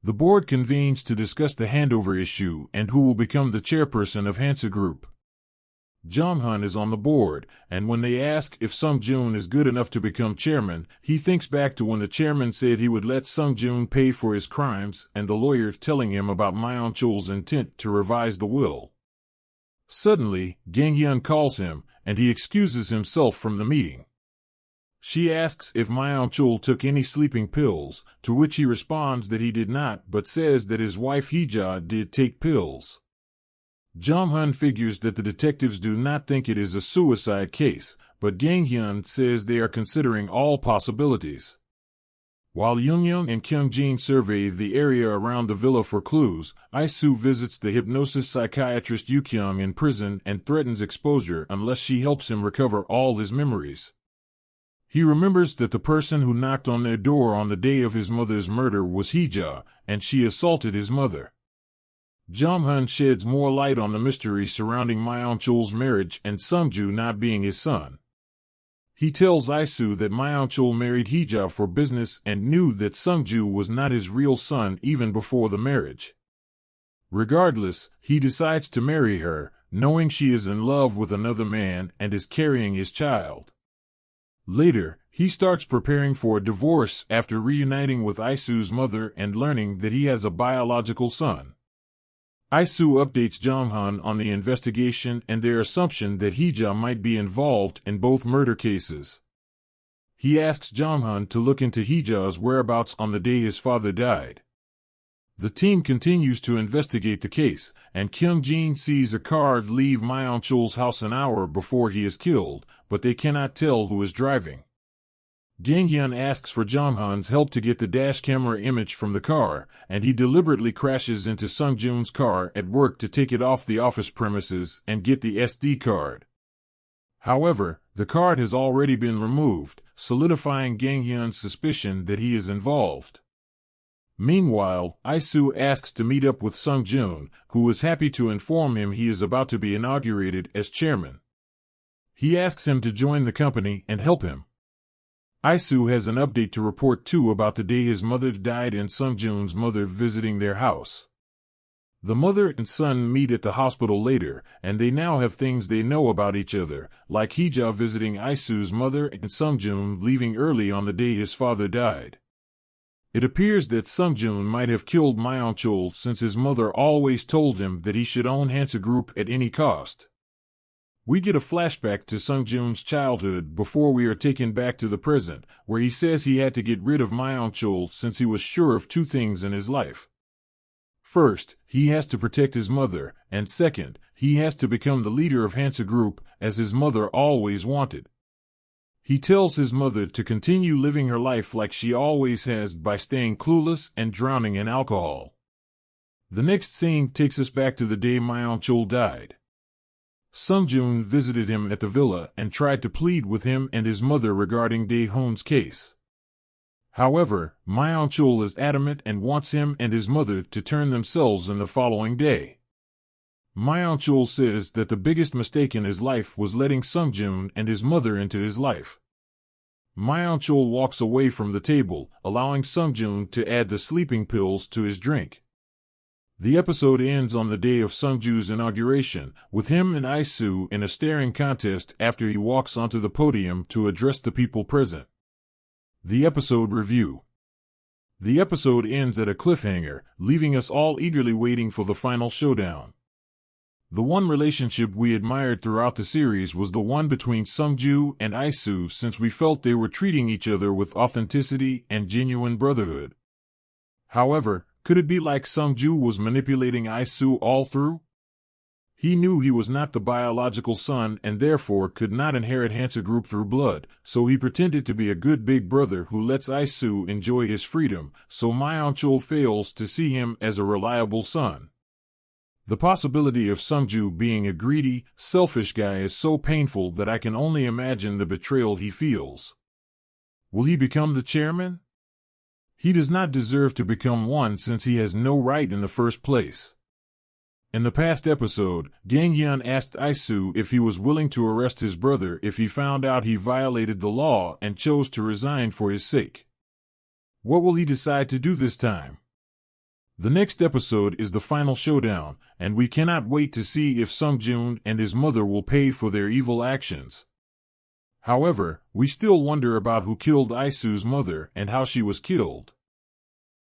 The board convenes to discuss the handover issue and who will become the chairperson of Hansa Group. Jong-hun is on the board, and when they ask if Sun-jun is good enough to become chairman, he thinks back to when the chairman said he would let Sun-jun pay for his crimes and the lawyer telling him about Myeon-chul's intent to revise the will. Suddenly, Gang-hyun calls him, and he excuses himself from the meeting. She asks if Myeon-chul took any sleeping pills, to which he responds that he did not but says that his wife Hee-ja did take pills. Jong-hun figures that the detectives do not think it is a suicide case, but Gang-hyun says they are considering all possibilities. While Young-young and Kyung-jin survey the area around the villa for clues, Isu visits the hypnosis psychiatrist Yu-kyung in prison and threatens exposure unless she helps him recover all his memories. He remembers that the person who knocked on their door on the day of his mother's murder was Hee-ja, and she assaulted his mother. Jong-hun sheds more light on the mystery surrounding Myeon-chul's marriage and Sun-jun not being his son. He tells Isu that Myeon-chul married Hee-ja for business and knew that Sun-jun was not his real son even before the marriage. Regardless, he decides to marry her, knowing she is in love with another man and is carrying his child. Later, he starts preparing for a divorce after reuniting with Isu's mother and learning that he has a biological son. Isu updates Jong-hun on the investigation and their assumption that Hee-ja might be involved in both murder cases. He asks Jong-hun to look into Hee-ja's whereabouts on the day his father died. The team continues to investigate the case, and Kyung-jin sees a car leave Myeon-chul's house an hour before he is killed, but they cannot tell who is driving. Gang-hyun asks for Jong-hun's help to get the dash camera image from the car, and he deliberately crashes into Sun-jun's car at work to take it off the office premises and get the SD card. However, the card has already been removed, solidifying Gang-hyun's suspicion that he is involved. Meanwhile, Isu asks to meet up with Sun-jun, who is happy to inform him he is about to be inaugurated as chairman. He asks him to join the company and help him. Isu has an update to report too about the day his mother died and Sun-jun's mother visiting their house. The mother and son meet at the hospital later, and they now have things they know about each other, like Hee-ja visiting Isu's mother and Sun-jun leaving early on the day his father died. It appears that Sun-jun might have killed Myeon-chul since his mother always told him that he should own Hansa Group at any cost. We get a flashback to Sun-jun's childhood before we are taken back to the present, where he says he had to get rid of Myeon-chul since he was sure of two things in his life. First, he has to protect his mother, and second, he has to become the leader of Hansa Group, as his mother always wanted. He tells his mother to continue living her life like she always has by staying clueless and drowning in alcohol. The next scene takes us back to the day Myeon-chul died. Sun-jun visited him at the villa and tried to plead with him and his mother regarding Dae-hoon's case. However, Myeon-chul is adamant and wants him and his mother to turn themselves in the following day. Myeon-chul says that the biggest mistake in his life was letting Sun-jun and his mother into his life. Myeon-chul walks away from the table, allowing Sun-jun to add the sleeping pills to his drink. The episode ends on the day of Sun-jun's inauguration, with him and Isu in a staring contest after he walks onto the podium to address the people present. The episode review. The episode ends at a cliffhanger, leaving us all eagerly waiting for the final showdown. The one relationship we admired throughout the series was the one between Sun-jun and Isu, since we felt they were treating each other with authenticity and genuine brotherhood. However, could it be like Sun-jun was manipulating Isu all through? He knew he was not the biological son and therefore could not inherit Hansa Group through blood, so he pretended to be a good big brother who lets Isu enjoy his freedom, so Myeon-chul fails to see him as a reliable son. The possibility of Sun-jun being a greedy, selfish guy is so painful that I can only imagine the betrayal he feels. Will he become the chairman? He does not deserve to become one since he has no right in the first place. In the past episode, Gang-hyun asked Isu if he was willing to arrest his brother if he found out he violated the law and chose to resign for his sake. What will he decide to do this time? The next episode is the final showdown, and we cannot wait to see if Sun-jun and his mother will pay for their evil actions. However, we still wonder about who killed Isu's mother and how she was killed.